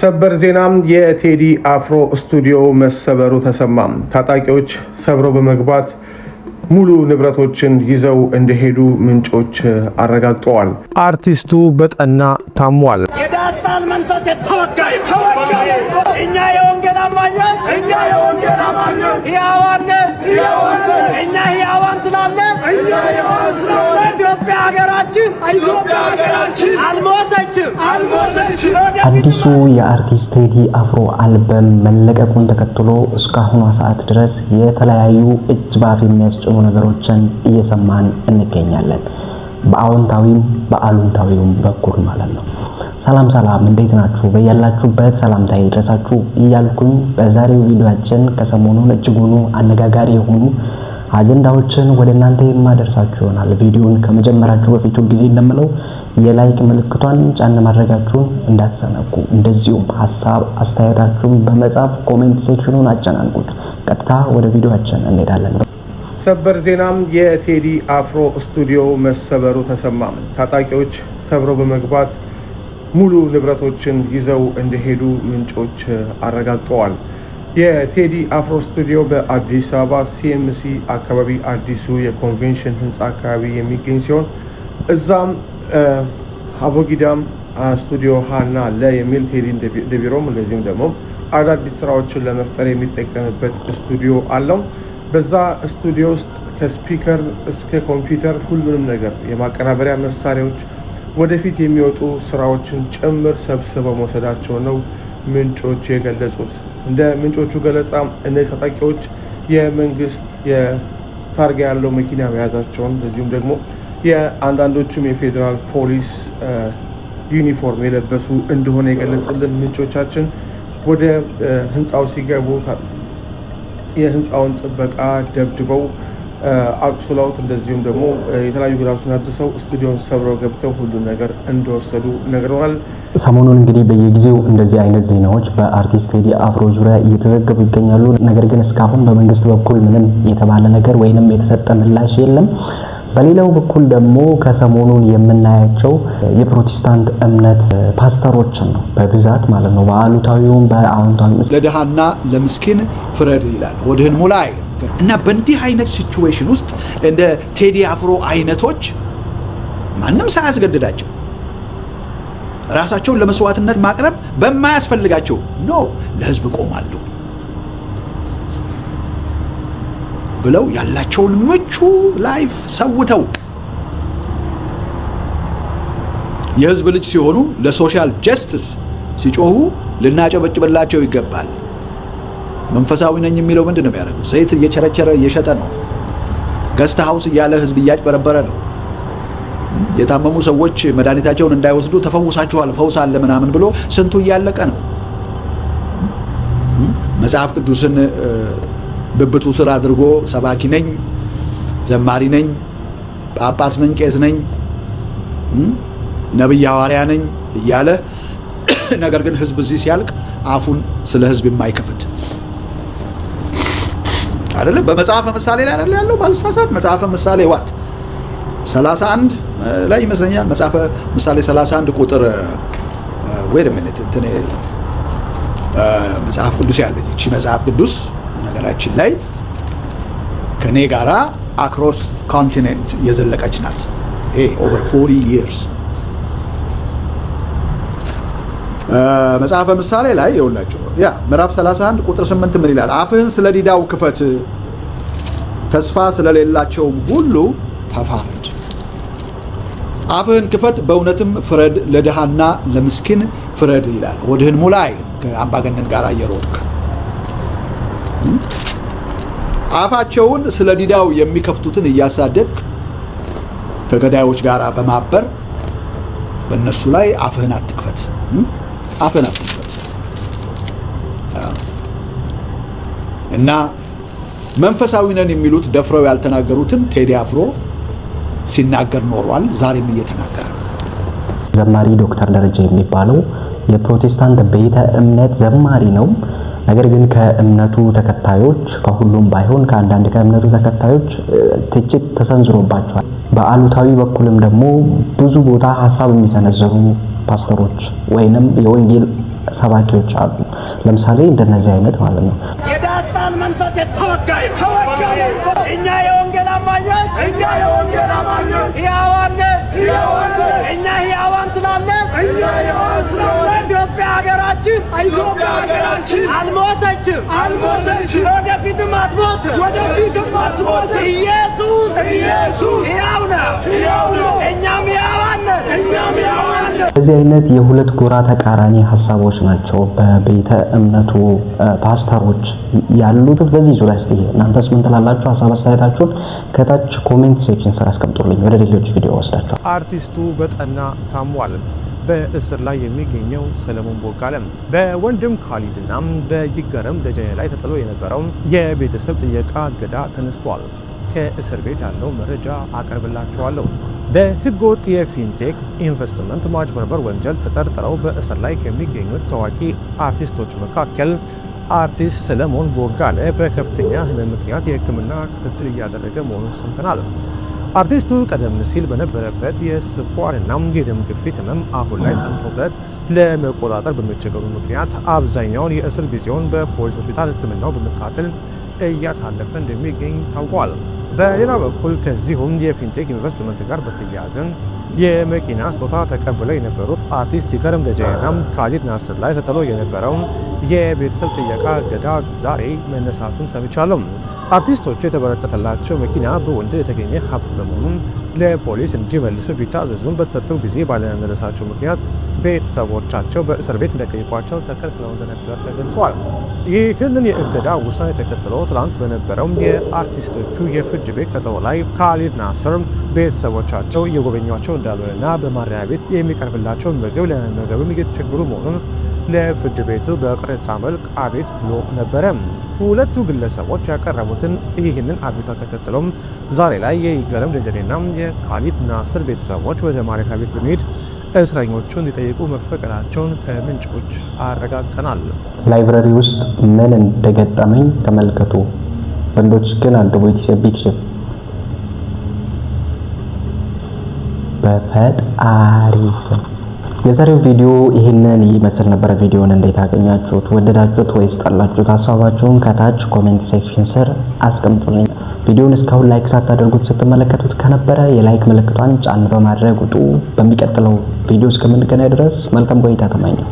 ሰበር ዜናም የቴዲ አፍሮ ስቱዲዮ መሰበሩ ተሰማ። ታጣቂዎች ሰብሮ በመግባት ሙሉ ንብረቶችን ይዘው እንደሄዱ ምንጮች አረጋግጠዋል። አርቲስቱ በጠና ታሟል። የዳስታን መንፈስ ተወጋይ እኛ የወንጌል አማኞች ሕያዋን እኛ ሕያዋን ስላለ ኢትዮጵያ ሀገራችን አልሞተችም። አዲሱ የአርቲስት ቴዲ አፍሮ አልበም መለቀቁን ተከትሎ እስካሁኗ ሰዓት ድረስ የተለያዩ እጅ ባፍ የሚያስጭኑ ነገሮችን እየሰማን እንገኛለን። በአዎንታዊም በአሉንታዊም በኩል ማለት ነው። ሰላም እንዴት ናችሁ? በያላችሁበት ሰላምታዬ ይድረሳችሁ እያልኩኝ በዛሬው ቪዲዮአችን ከሰሞኑን እጅጉኑ አነጋጋሪ የሆኑ አጀንዳዎችን ወደ እናንተ የማደርሳችሁ ይሆናል። ቪዲዮውን ከመጀመራችሁ በፊት ሁሉ ጊዜ እንደምለው የላይክ ምልክቷን ጫን ማድረጋችሁን እንዳትሰነኩ፣ እንደዚሁም ሐሳብ አስተያየታችሁን በመጻፍ ኮሜንት ሴክሽኑን አጨናንቁት። ቀጥታ ወደ ቪዲዮአችን እንሄዳለን። ሰበር ዜናም የቴዲ አፍሮ ስቱዲዮ መሰበሩ ተሰማ። ታጣቂዎች ሰብረው በመግባት ሙሉ ንብረቶችን ይዘው እንደሄዱ ምንጮች አረጋግጠዋል። የቴዲ አፍሮ ስቱዲዮ በአዲስ አበባ ሲኤምሲ አካባቢ አዲሱ የኮንቬንሽን ህንፃ አካባቢ የሚገኝ ሲሆን እዛም አቦጊዳም ስቱዲዮ ሃና የሚል ቴዲ እንደቢሮም እንደዚሁም ደግሞ አዳዲስ ስራዎችን ለመፍጠር የሚጠቀምበት ስቱዲዮ አለው። በዛ ስቱዲዮ ውስጥ ከስፒከር እስከ ኮምፒውተር ሁሉንም ነገር የማቀናበሪያ መሳሪያዎች ወደፊት የሚወጡ ስራዎችን ጭምር ሰብስበው መውሰዳቸው ነው ምንጮች የገለጹት። እንደ ምንጮቹ ገለጻ እነዚህ ታጣቂዎች የመንግስት የታርጋ ያለው መኪና መያዛቸውን እንደዚሁም ደግሞ የአንዳንዶቹም የፌዴራል ፖሊስ ዩኒፎርም የለበሱ እንደሆነ የገለጹልን ምንጮቻችን ወደ ህንፃው ሲገቡ የህንፃውን ጥበቃ ደብድበው አቁስለውት እንደዚሁም ደግሞ የተለያዩ ጉዳቶችን አድርሰው ስቱዲዮን ሰብረው ገብተው ሁሉ ነገር እንደወሰዱ ነግረዋል። ሰሞኑን እንግዲህ በየጊዜው እንደዚህ አይነት ዜናዎች በአርቲስት ቴዲ አፍሮ ዙሪያ እየተዘገቡ ይገኛሉ። ነገር ግን እስካሁን በመንግስት በኩል ምንም የተባለ ነገር ወይንም የተሰጠ ምላሽ የለም። በሌላው በኩል ደግሞ ከሰሞኑን የምናያቸው የፕሮቴስታንት እምነት ፓስተሮችን ነው በብዛት ማለት ነው። በአሉታዊውም በአዎንታዊውም ለድሃና ለምስኪን ፍረድ ይላል፣ ወድህን ሙላ አይልም። እና በእንዲህ አይነት ሲቹዌሽን ውስጥ እንደ ቴዲ አፍሮ አይነቶች ማንም ሳያስገድዳቸው ራሳቸውን ለመስዋዕትነት ማቅረብ በማያስፈልጋቸው ለህዝብ ቆማለሁ ብለው ያላቸውን ምቹ ላይፍ ሰውተው የህዝብ ልጅ ሲሆኑ ለሶሻል ጀስቲስ ሲጮሁ ልናጨበጭብላቸው ይገባል። መንፈሳዊ ነኝ የሚለው ምንድን ነው የሚያደርገው? ዘይት እየቸረቸረ እየሸጠ ነው። ገስት ሃውስ እያለ ህዝብ እያጭበረበረ ነው። የታመሙ ሰዎች መድኃኒታቸውን እንዳይወስዱ ተፈውሳችኋል፣ ፈውስ አለ ምናምን ብሎ ስንቱ እያለቀ ነው። መጽሐፍ ቅዱስን ብብቱ ስር አድርጎ ሰባኪ ነኝ፣ ዘማሪ ነኝ፣ ጳጳስ ነኝ፣ ቄስ ነኝ፣ ነብይ ሐዋርያ ነኝ እያለ ነገር ግን ህዝብ እዚህ ሲያልቅ አፉን ስለ ህዝብ የማይከፍት አይደለ? በመጽሐፈ ምሳሌ ላይ አይደለ ያለው? ባልሳሳት መጽሐፈ ምሳሌ 31 ላይ ይመስለኛል። መጽሐፈ ምሳሌ 31 ቁጥር wait a minute እንትን መጽሐፍ ቅዱስ ያለች እቺ መጽሐፍ ቅዱስ ነገራችን ላይ ከኔ ጋራ አክሮስ ኮንቲኔንት የዘለቀች ናት። over 40 years መጽሐፈ ምሳሌ ላይ ይኸውላችሁ ምዕራፍ 31 ቁጥር 8 ምን ይላል? አፍህን ስለ ዲዳው ክፈት፣ ተስፋ ስለሌላቸውም ሁሉ ተፋረድ። አፍህን ክፈት፣ በእውነትም ፍረድ፣ ለድሃና ለምስኪን ፍረድ ይላል። ወድህን ሙላ አይልም። ከአምባገነን ጋር እየሮጥክ አፋቸውን ስለ ዲዳው የሚከፍቱትን እያሳደድክ ከገዳዮች ጋር በማበር በእነሱ ላይ አፍህን አትክፈት። አፍህን አትክፈት እና መንፈሳዊ ነን የሚሉት ደፍረው ያልተናገሩትን ቴዲ አፍሮ ሲናገር ኖሯል። ዛሬም እየተናገረ ዘማሪ ዶክተር ደረጃ የሚባለው የፕሮቴስታንት ቤተ እምነት ዘማሪ ነው። ነገር ግን ከእምነቱ ተከታዮች ከሁሉም ባይሆን ከአንዳንድ ከእምነቱ ተከታዮች ትችት ተሰንዝሮባቸዋል። በአሉታዊ በኩልም ደግሞ ብዙ ቦታ ሐሳብ የሚሰነዘሩ ፓስተሮች ወይንም የወንጌል ሰባኪዎች አሉ። ለምሳሌ እንደነዚህ አይነት ማለት ነው። የዳስታን መንፈስ ተወጋይ እኛ የወንጌል አማኞች ሕያዋን እኛ ሕያዋን ስላለን ኢትዮጵያ ሀገራችን አልሞተችም ወደፊትም አትሞትም ኢየሱስ ሕያው ነው እኛም ሕያዋን ነን። በዚህ አይነት የሁለት ጎራ ተቃራኒ ሐሳቦች ናቸው በቤተ እምነቱ ፓስተሮች ያሉት። በዚህ ዙሪያ እስቲ እናንተስ ምን ትላላችሁ? ሐሳብ አስተያየታችሁን ከታች ኮሜንት ሴክሽን ስር አስቀምጡልኝ። ወደ ሌሎች ቪዲዮ ወስዳችሁ አርቲስቱ በጠና ታሟል። በእስር ላይ የሚገኘው ሰለሞን ቦጋለም በወንድም ካሊድና በይገረም ደጀኔ ላይ ተጥሎ የነበረው የቤተሰብ ጥየቃ እገዳ ተነስቷል። ከእስር ቤት ያለው መረጃ አቀርብላችኋለሁ። በህገወጥ የፊንቴክ ኢንቨስትመንት ማጭበርበር ወንጀል ተጠርጥረው በእስር ላይ ከሚገኙት ታዋቂ አርቲስቶች መካከል አርቲስት ሰለሞን ቦጋለ በከፍተኛ ህመም ምክንያት የሕክምና ክትትል እያደረገ መሆኑን ሰምተናል። አርቲስቱ ቀደም ሲል በነበረበት የስኳርና የደም ግፊት ህመም አሁን ላይ ጸንቶበት ለመቆጣጠር በመቸገሩ ምክንያት አብዛኛውን የእስር ጊዜውን በፖሊስ ሆስፒታል ሕክምናው በመካተል እያሳለፈ እንደሚገኝ ታውቋል። በሌላ በኩል ከዚሁም የፊንቴክ ኢንቨስትመንት ጋር በተያያዘ የመኪና ስጦታ ተቀብለው የነበሩት አርቲስት ይገረም ደጀኔና ካሊድ ናስር ላይ ተጥሎ የነበረው የቤተሰብ ጥየቃ እገዳ ዛሬ መነሳቱን ሰምቻለሁ። አርቲስቶቹ የተበረከተላቸው መኪና በወንጀል የተገኘ ሀብት በመሆኑ ለፖሊስ እንዲመልሱ ቢታዘዙም በተሰጠው ጊዜ ባለመመለሳቸው ምክንያት ቤተሰቦቻቸው በእስር ቤት እንደጠየቋቸው ተከልክለው እንደነበር ተገልጿል። ይህንን የእገዳ ውሳኔ ተከትሎ ትላንት በነበረው የአርቲስቶቹ የፍርድ ቤት ቀጠሮ ላይ ካሊድ ናስር ቤተሰቦቻቸው እየጎበኟቸው እንዳልሆነና በማረሚያ ቤት የሚቀርብላቸው ምግብ ለመመገብም እየተቸገሩ መሆኑን ለፍርድ ቤቱ በቅሬታ መልክ አቤት ብሎ ነበረ። ሁለቱ ግለሰቦች ያቀረቡትን ይህንን አቤቱታ ተከትሎም ዛሬ ላይ የይገረም ደጀኔና የካሊድ ናስር ቤተሰቦች ወደ ማረሚያ ቤት በመሄድ እስረኞቹን እንዲጠይቁ መፈቀዳቸውን ከምንጮች አረጋግጠናል። ላይብረሪ ውስጥ ምን እንደገጠመኝ ተመልከቱ። ወንዶች ግን አንድ ቦይስ ቢክሽፍ በፈጣሪ ስም። የዛሬው ቪዲዮ ይህንን ይመስል ነበር። ቪዲዮውን እንዴት አገኛችሁት? ወደዳችሁት ወይስ ጠላችሁት? ሀሳባችሁን ከታች ኮሜንት ሴክሽን ስር አስቀምጡልኝ። ቪዲዮውን እስካሁን ላይክ ሳታደርጉት ስትመለከቱት ከነበረ የላይክ ምልክቷን ጫን በማድረግ ውጡ። በሚቀጥለው ቪዲዮ እስከምንገናኝ ድረስ መልካም ቆይታ ተመኘሁ።